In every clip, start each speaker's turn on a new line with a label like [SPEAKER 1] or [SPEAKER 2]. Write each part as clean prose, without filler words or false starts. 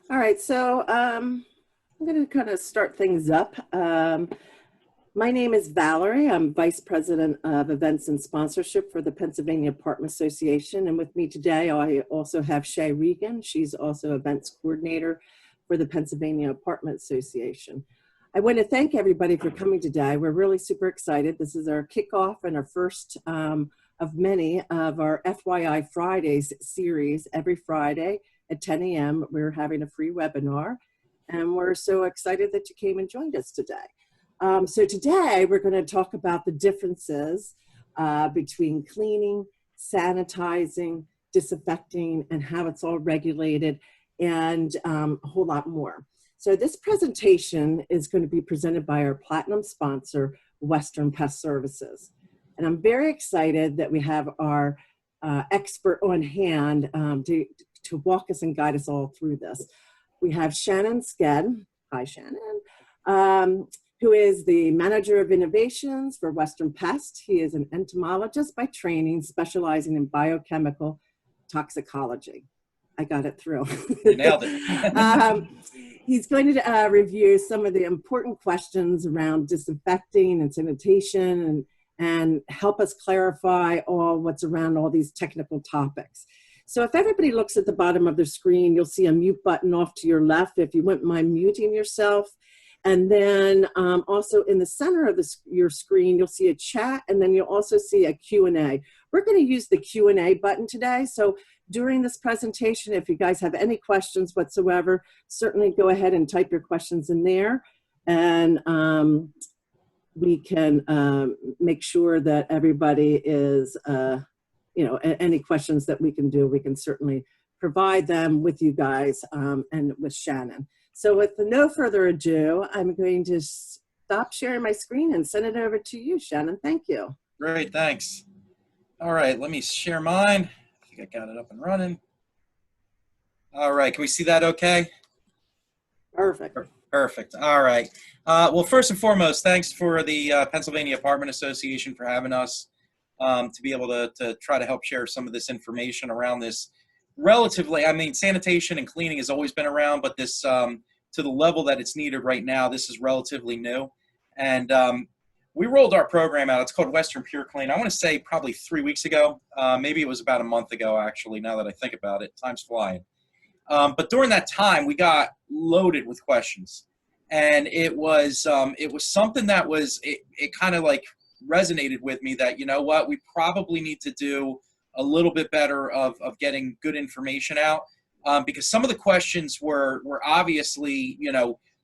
[SPEAKER 1] All right, so I'm going to kind of start things up. My name is Valerie. I'm Vice President of Events and Sponsorship for the Pennsylvania Apartment Association. And with me today, I also have Shay Regan. She's also Events Coordinator for the Pennsylvania Apartment Association. I want to thank everybody for coming today. We're really super excited. This is our kickoff and our first of many of our FYI Fridays series. Every Friday at 10 a.m. we're having a free webinar, and we're so excited that you came and joined us today. So today we're going to talk about the differences between cleaning, sanitizing, disinfecting, and how it's all regulated, and a whole lot more. So this presentation is going to be presented by our platinum sponsor, Western Pest Services. And I'm very excited that we have our expert on hand to walk us and guide us all through this. We have Shannon Sked. Hi, Shannon. Who is the Manager of Innovations for Western Pest. He is an entomologist by training, specializing in biochemical toxicology. I got it through.
[SPEAKER 2] You nailed it.
[SPEAKER 1] He's going to review some of the important questions around disinfecting and sanitation, and help us clarify all what's around all these technical topics. So if everybody looks at the bottom of the screen, you'll see a mute button off to your left if you wouldn't mind muting yourself. And then also in the center of your screen, you'll see a chat, and then you'll also see a Q&A. We're going to use the Q&A button today. So during this presentation, if you guys have any questions whatsoever, certainly go ahead and type your questions in there. And we can make sure that everybody is, any questions that we can do, we can certainly provide them with you guys and with Shannon. So with no further ado, I'm going to stop sharing my screen and send it over to you, Shannon. Thank you.
[SPEAKER 2] Great, thanks. All right, let me share mine. I think I got it up and running. All right, can we see that okay?
[SPEAKER 1] Perfect.
[SPEAKER 2] Perfect. All right. Well, first and foremost, thanks for the Pennsylvania Apartment Association for having us to be able to try to help share some of this information around this relatively, I mean, sanitation and cleaning has always been around, but this, to the level that it's needed right now, this is relatively new. And we rolled our program out. It's called Western Pure Clean. I want to say probably 3 weeks ago. Maybe it was about a month ago, actually, now that I think about it. Time's flying. But during that time, we got loaded with questions. And it was something that was, it kind of like resonated with me that, you know what, we probably need to do a little bit better of getting good information out, because some of the questions were obviously,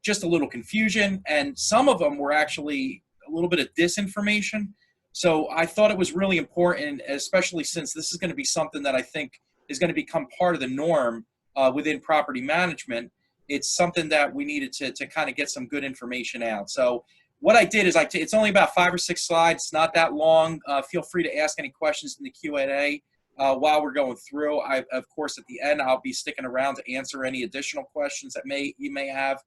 [SPEAKER 2] just a little confusion, and some of them were actually a little bit of disinformation. So I thought it was really important, especially since this is going to be something that I think is going to become part of the norm within property management. It's something that we needed to kind of get some good information out. So what I did is it's only about 5 or 6 slides. It's not that long. Feel free to ask any questions in the Q&A while we're going through. Of course, at the end, I'll be sticking around to answer any additional questions that you may have.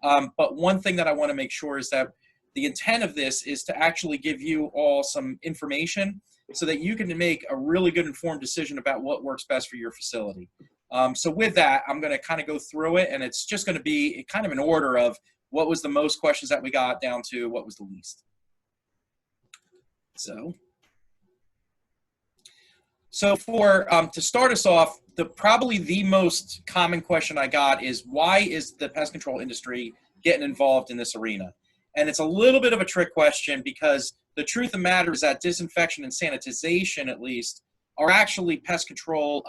[SPEAKER 2] But one thing that I want to make sure is that the intent of this is to actually give you all some information so that you can make a really good informed decision about what works best for your facility. So with that, I'm going to kind of go through it, and it's just going to be kind of an order of what was the most questions that we got down to what was the least. So for to start us off, probably the most common question I got is, why is the pest control industry getting involved in this arena? And it's a little bit of a trick question, because the truth of the matter is that disinfection and sanitization, at least, are actually pest control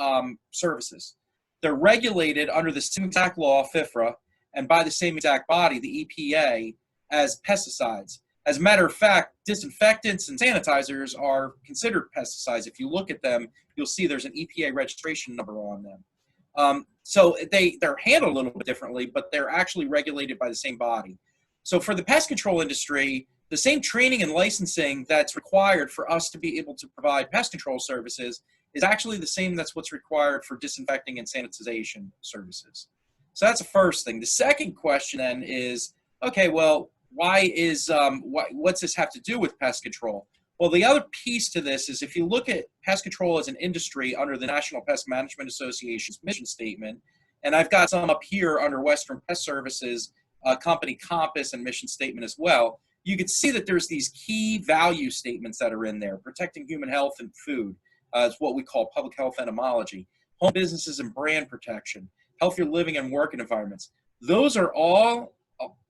[SPEAKER 2] services. They're regulated under the same exact law, FIFRA, and by the same exact body, the EPA, as pesticides. As a matter of fact, disinfectants and sanitizers are considered pesticides. If you look at them, you'll see there's an EPA registration number on them. So they're handled a little bit differently, but they're actually regulated by the same body. So for the pest control industry, the same training and licensing that's required for us to be able to provide pest control services is actually the same that's what's required for disinfecting and sanitization services. So that's the first thing. The second question then is, okay, well, what's this have to do with pest control? Well, the other piece to this is, if you look at pest control as an industry under the National Pest Management Association's mission statement, And I've got some up here under Western Pest Services, company compass and mission statement as well. You can see that there's these key value statements that are in there. Protecting human health and food is what we call public health entomology. Home businesses and brand protection. Healthier living and working environments. Those are all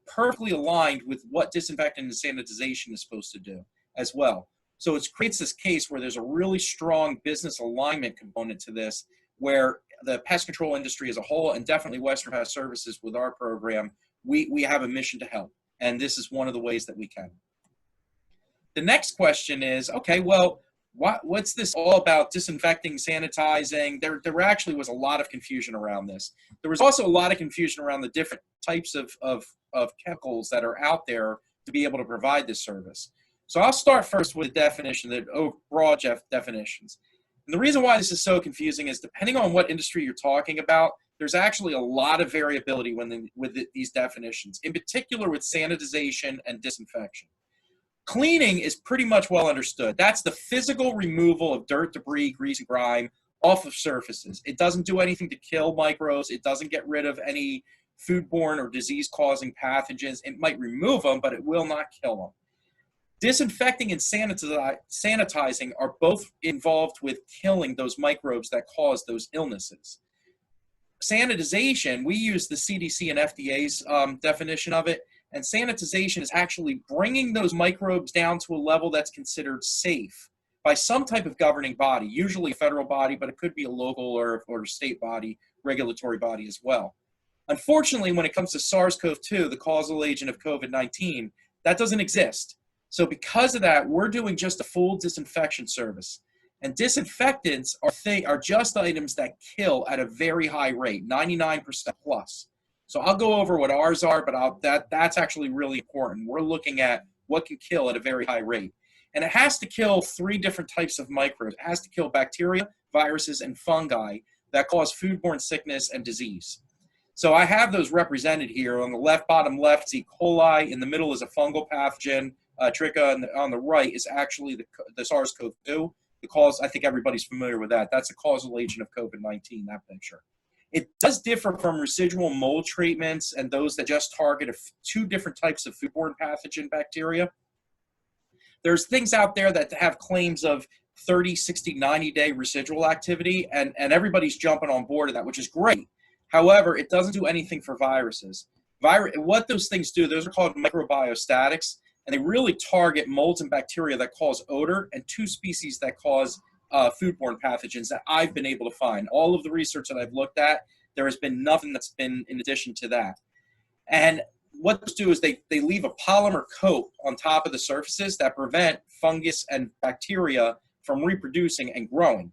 [SPEAKER 2] perfectly aligned with what disinfecting and sanitization is supposed to do as well. So it creates this case where there's a really strong business alignment component to this, where the pest control industry as a whole, and definitely Western Pest Services with our program, we have a mission to help. And this is one of the ways that we can. The next question is, okay, well, what's this all about disinfecting, sanitizing? There actually was a lot of confusion around this. There was also a lot of confusion around the different types of chemicals that are out there to be able to provide this service. So I'll start first with the definition, the broad definitions. And the reason why this is so confusing is depending on what industry you're talking about, there's actually a lot of variability with these definitions, in particular with sanitization and disinfection. Cleaning is pretty much well understood. That's the physical removal of dirt, debris, grease, and grime off of surfaces. It doesn't do anything to kill microbes. It doesn't get rid of any foodborne or disease-causing pathogens. It might remove them, but it will not kill them. Disinfecting and sanitizing are both involved with killing those microbes that cause those illnesses. Sanitization, we use the CDC and FDA's definition of it, and sanitization is actually bringing those microbes down to a level that's considered safe by some type of governing body, usually a federal body, but it could be a local or state body, regulatory body as well. Unfortunately, when it comes to SARS-CoV-2, the causal agent of COVID-19, that doesn't exist. So because of that, we're doing just a full disinfection service. And disinfectants are just items that kill at a very high rate, 99% plus. So I'll go over what ours are, but that's actually really important. We're looking at what can kill at a very high rate. And it has to kill 3 different types of microbes. It has to kill bacteria, viruses, and fungi that cause foodborne sickness and disease. So I have those represented here. On the left, bottom left is E. coli. In the middle is a fungal pathogen. Tricha, and on the right is actually the SARS-CoV-2. The cause, I think everybody's familiar with that. That's a causal agent of COVID-19, that picture. It does differ from residual mold treatments and those that just target 2 different types of foodborne pathogen bacteria. There's things out there that have claims of 30, 60, 90-day residual activity, and everybody's jumping on board of that, which is great. However, it doesn't do anything for viruses. What those things do, those are called microbiostatics, and they really target molds and bacteria that cause odor and 2 species that cause foodborne pathogens that I've been able to find. All of the research that I've looked at, there has been nothing that's been in addition to that. And what those do is they leave a polymer coat on top of the surfaces that prevent fungus and bacteria from reproducing and growing.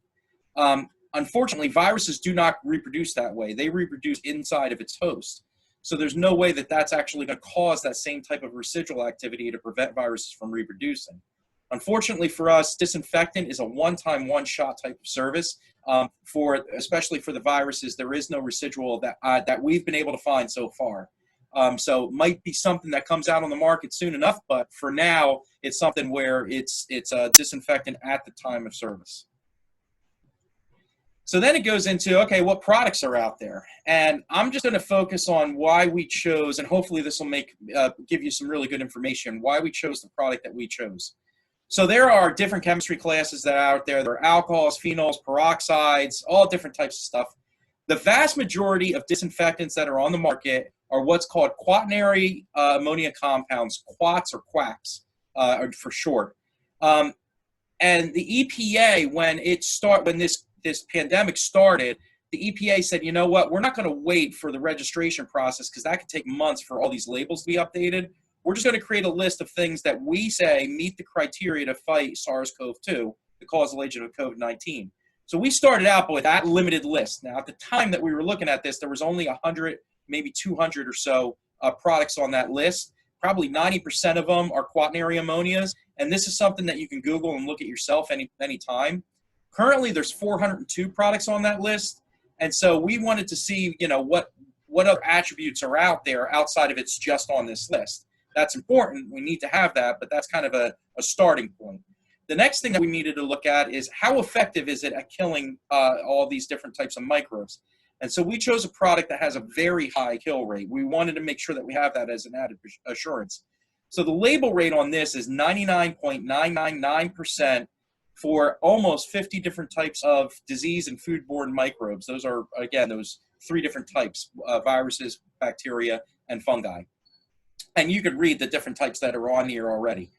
[SPEAKER 2] Unfortunately, viruses do not reproduce that way. They reproduce inside of its host. So there's no way that that's actually going to cause that same type of residual activity to prevent viruses from reproducing. Unfortunately for us, disinfectant is a one-time, one-shot type of service. Especially for the viruses, there is no residual that we've been able to find so far. So it might be something that comes out on the market soon enough, but for now, it's something where it's a disinfectant at the time of service. So then it goes into, okay, what products are out there? And I'm just going to focus on why we chose, and hopefully this will give you some really good information, why we chose the product that we chose. So there are different chemistry classes that are out there. There are alcohols, phenols, peroxides, all different types of stuff. The vast majority of disinfectants that are on the market are what's called quaternary ammonia compounds, quats or quacks for short. And the EPA, when this pandemic started, the EPA said, you know what, we're not going to wait for the registration process because that could take months for all these labels to be updated. We're just going to create a list of things that we say meet the criteria to fight SARS-CoV-2, the causal agent of COVID-19. So we started out with that limited list. Now, at the time that we were looking at this, there was only 100, maybe 200 or so products on that list. Probably 90% of them are quaternary ammonias, and this is something that you can Google and look at yourself anytime. Currently, there's 402 products on that list, and so we wanted to see, what other attributes are out there outside of it's just on this list. That's important. We need to have that, but that's kind of a starting point. The next thing that we needed to look at is how effective is it at killing all these different types of microbes. And so we chose a product that has a very high kill rate. We wanted to make sure that we have that as an added assurance. So the label rate on this is 99.999% for almost 50 different types of disease and foodborne microbes. Those are, again, those 3 different types, viruses, bacteria, and fungi. And you could read the different types that are on here already.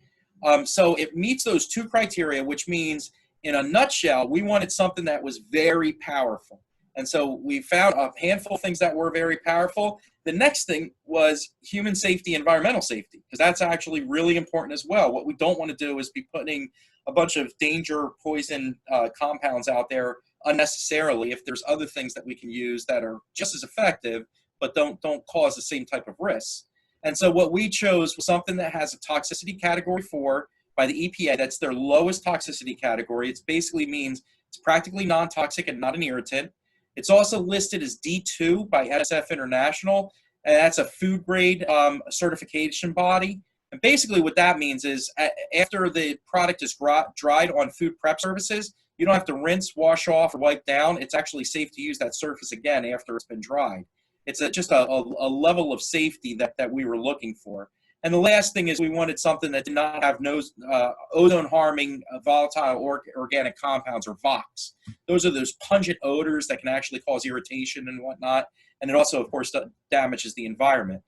[SPEAKER 2] So it meets those 2 criteria, which means, in a nutshell, we wanted something that was very powerful. And so we found a handful of things that were very powerful. The next thing was human safety, environmental safety, because that's actually really important as well. What we don't want to do is be putting a bunch of danger, poison compounds out there unnecessarily if there's other things that we can use that are just as effective, but don't cause the same type of risks. And so what we chose was something that has a toxicity category 4 by the EPA. That's their lowest toxicity category. It basically means it's practically non-toxic and not an irritant. It's also listed as D2 by NSF International, and that's a food grade certification body. And basically what that means is after the product is dried on food prep surfaces, you don't have to rinse, wash off, or wipe down. It's actually safe to use that surface again after it's been dried. It's just a level of safety that we were looking for. And the last thing is we wanted something that did not have no ozone-harming volatile organic compounds, or VOCs. Those are those pungent odors that can actually cause irritation and whatnot. And it also, of course, damages the environment.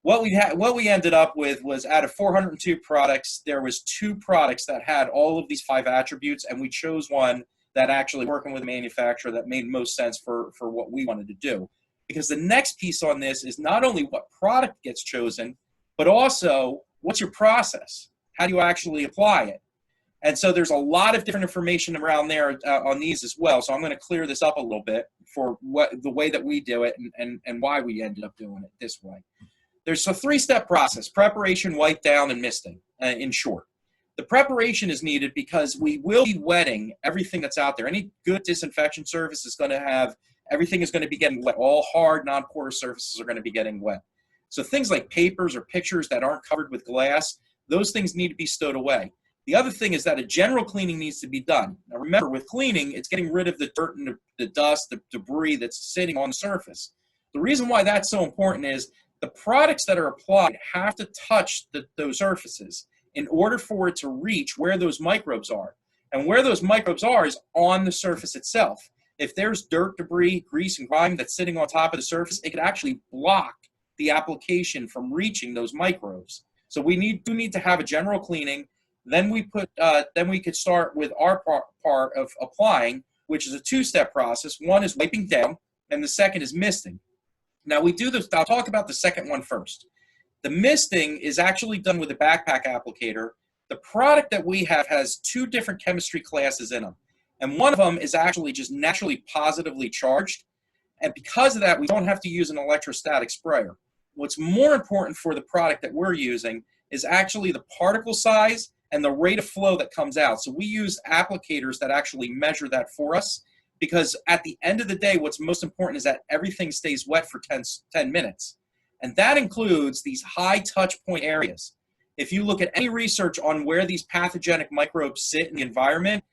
[SPEAKER 2] What we ended up with was, out of 402 products, there was 2 products that had all of these 5 attributes, and we chose one that actually, working with a manufacturer, that made most sense for what we wanted to do. Because the next piece on this is not only what product gets chosen, but also what's your process? How do you actually apply it? And so there's a lot of different information around there on these as well. So I'm going to clear this up a little bit for the way that we do it and why we ended up doing it this way. There's a 3-step process: preparation, wipe down, and misting, in short. The preparation is needed because we will be wetting everything that's out there. Any good disinfection service is going to have, everything is going to be getting wet. All hard, non-porous surfaces are going to be getting wet. So things like papers or pictures that aren't covered with glass, those things need to be stowed away. The other thing is that a general cleaning needs to be done. Now remember, with cleaning, it's getting rid of the dirt and the dust, the debris that's sitting on the surface. The reason why that's so important is the products that are applied have to touch those surfaces in order for it to reach where those microbes are. And where those microbes are is on the surface itself. If there's dirt, debris, grease, and grime that's sitting on top of the surface, it could actually block the application from reaching those microbes. So we do need to have a general cleaning. Then we could start with our part of applying, which is a 2-step process. One is wiping down, and the second is misting. Now we do this. I'll talk about the second one first. The misting is actually done with a backpack applicator. The product that we have has 2 different chemistry classes in them, and one of them is actually just naturally positively charged. And because of that, we don't have to use an electrostatic sprayer. What's more important for the product that we're using is actually the particle size and the rate of flow that comes out. So we use applicators that actually measure that for us, because at the end of the day, what's most important is that everything stays wet for 10 minutes. And that includes these high touch point areas. If you look at any research on where these pathogenic microbes sit in the environment,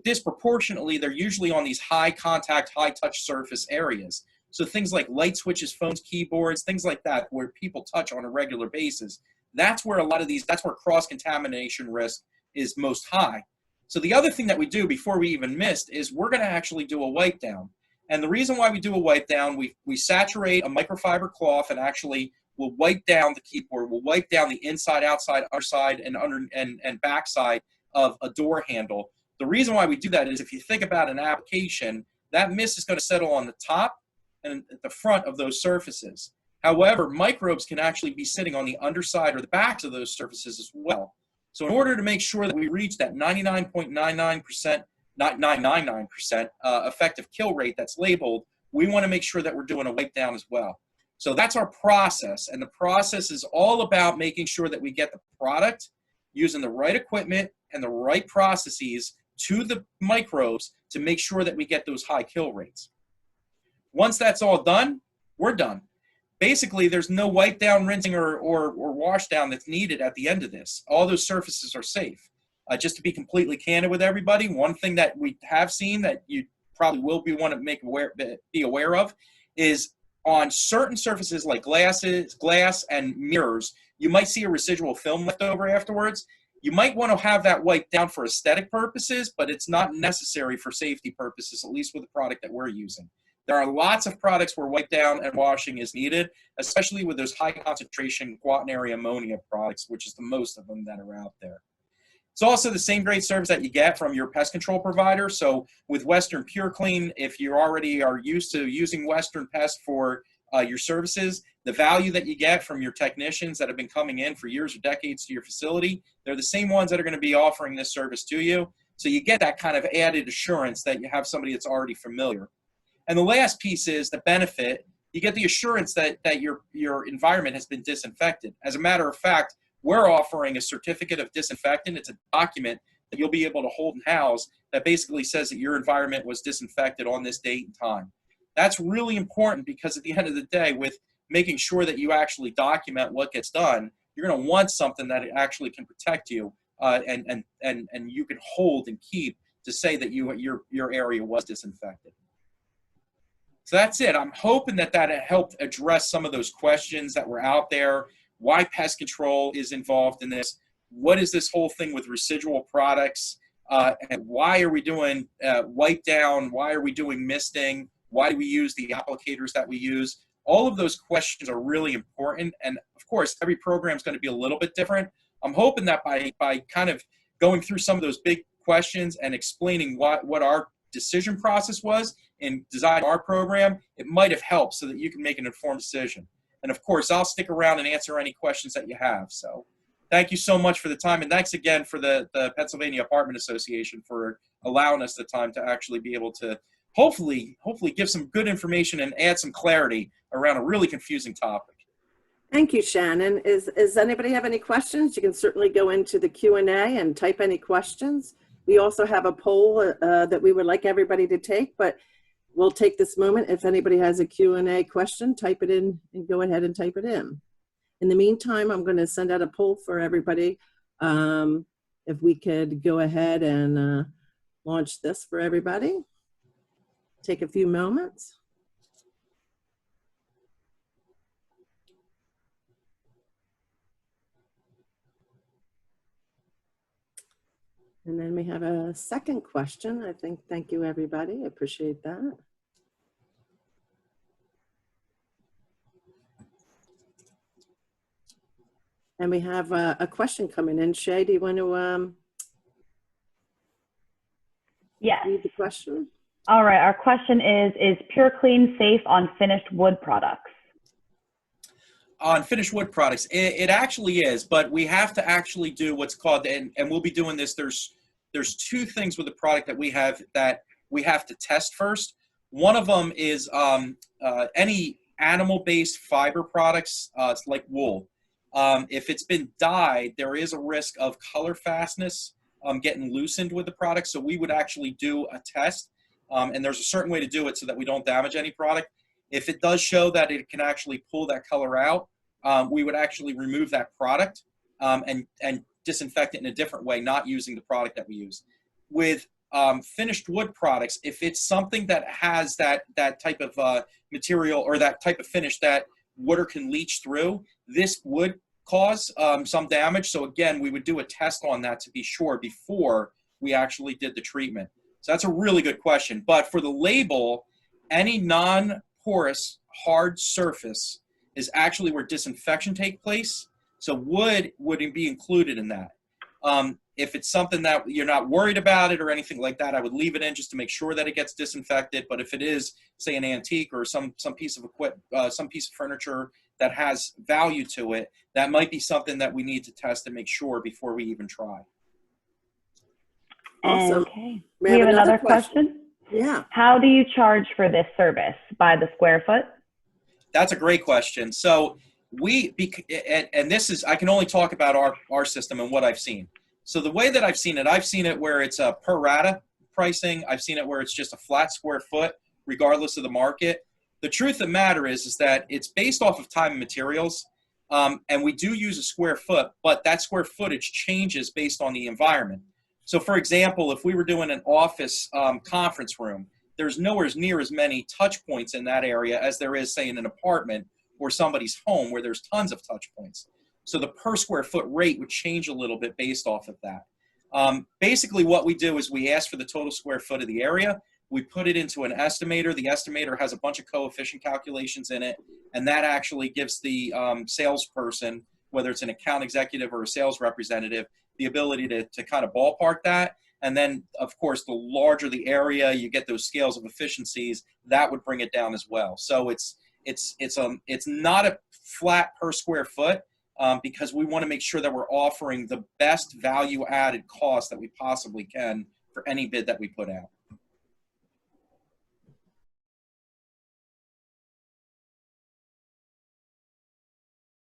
[SPEAKER 2] disproportionately, they're usually on these high contact, high touch surface areas. So things like light switches, phones, keyboards, things like that, where people touch on a regular basis. That's where that's where cross-contamination risk is most high. So the other thing that we do before we even mist is we're going to actually do a wipe down. And the reason why we do a wipe down, we saturate a microfiber cloth and actually we'll wipe down the keyboard. We'll wipe down the inside, outside, underside, and backside of a door handle. The reason why we do that is if you think about an application, that mist is going to settle on the top and at the front of those surfaces. However, microbes can actually be sitting on the underside or the backs of those surfaces as well. So in order to make sure that we reach that 99.99%, not 999% effective kill rate that's labeled, we want to make sure that we're doing a wipe down as well. So that's our process. And the process is all about making sure that we get the product using the right equipment and the right processes to the microbes to make sure that we get those high kill rates. Once that's all done, we're done. Basically, there's no wipe down, rinsing, or wash down that's needed at the end of this. All those surfaces are safe. Just to be completely candid with everybody, one thing that we have seen that you probably will want to be aware of is on certain surfaces like glass and mirrors, you might see a residual film left over afterwards. You might want to have that wiped down for aesthetic purposes, but it's not necessary for safety purposes, at least with the product that we're using. There are lots of products where wipe down and washing is needed, especially with those high concentration quaternary ammonia products, which is the most of them that are out there. It's also the same great service that you get from your pest control provider. So with Western Pure Clean, if you already are used to using Western Pest for your services, the value that you get from your technicians that have been coming in for years or decades to your facility, they're the same ones that are going to be offering this service to you. So you get that kind of added assurance that you have somebody that's already familiar. And the last piece is the benefit. You get the assurance that your environment has been disinfected. As a matter of fact, we're offering a certificate of disinfectant. It's a document that you'll be able to hold and house that basically says that your environment was disinfected on this date and time. That's really important because at the end of the day, with making sure that you actually document what gets done, you're going to want something that actually can protect you and you can hold and keep to say that your area was disinfected. So that's it. I'm hoping that helped address some of those questions that were out there. Why pest control is involved in this? What is this whole thing with residual products? And why are we doing wipe down? Why are we doing misting? Why do we use the applicators that we use? All of those questions are really important. And of course, every program is going to be a little bit different. I'm hoping that by kind of going through some of those big questions and explaining what our decision process was in designing our program, it might have helped so that you can make an informed decision. And of course, I'll stick around and answer any questions that you have. So thank you so much for the time. And thanks again for the Pennsylvania Apartment Association for allowing us the time to actually be able to hopefully give some good information and add some clarity around a really confusing topic.
[SPEAKER 1] Thank you, Shannon. Does anybody have any questions? You can certainly go into the Q&A and type any questions. We also have a poll that we would like everybody to take, but we'll take this moment. If anybody has a Q&A question, type it in and go ahead and type it in. In the meantime, I'm going to send out a poll for everybody. If we could go ahead and launch this for everybody. Take a few moments. And then we have a second question. I think, thank you, everybody. I appreciate that. And we have a question coming in. Shay, do you want to read the question?
[SPEAKER 3] All right. Our question is Pure Clean safe on finished wood products?
[SPEAKER 2] On finished wood products, it actually is, but we have to actually do what's called, and we'll be doing this, there's two things with the product that we have to test first. One of them is any animal-based fiber products, like wool. If it's been dyed, there is a risk of color fastness getting loosened with the product, so we would actually do a test, and there's a certain way to do it so that we don't damage any product. If it does show that it can actually pull that color out, we would actually remove that product and disinfect it in a different way, not using the product that we use. With finished wood products, if it's something that has that type of material or that type of finish that water can leach through, this would cause some damage. So again, we would do a test on that to be sure before we actually did the treatment. So that's a really good question. But for the label, any non-porous hard surface is actually where disinfection takes place. So wood wouldn't be included in that. If it's something that you're not worried about it or anything like that, I would leave it in just to make sure that it gets disinfected. But if it is, say, an antique or some piece of equipment, some piece of furniture that has value to it, that might be something that we need to test and make sure before we even try.
[SPEAKER 1] Awesome.
[SPEAKER 3] Okay. We have another question.
[SPEAKER 1] Yeah.
[SPEAKER 3] How do you charge for this service? By the square foot?
[SPEAKER 2] That's a great question. So and this is, I can only talk about our system and what I've seen. So the way that I've seen it where it's a per rata pricing. I've seen it where it's just a flat square foot, regardless of the market. The truth of the matter is that it's based off of time and materials. And we do use a square foot, but that square footage changes based on the environment. So for example, if we were doing an office conference room, there's nowhere near as many touch points in that area as there is, say, in an apartment or somebody's home where there's tons of touch points. So the per square foot rate would change a little bit based off of that. Basically what we do is we ask for the total square foot of the area. We put it into an estimator. The estimator has a bunch of coefficient calculations in it, and that actually gives the salesperson, whether it's an account executive or a sales representative, the ability to kind of ballpark that. And then, of course, the larger the area, you get those scales of efficiencies, that would bring it down as well. So it's not a flat per square foot, because we want to make sure that we're offering the best value added cost that we possibly can for any bid that we put out.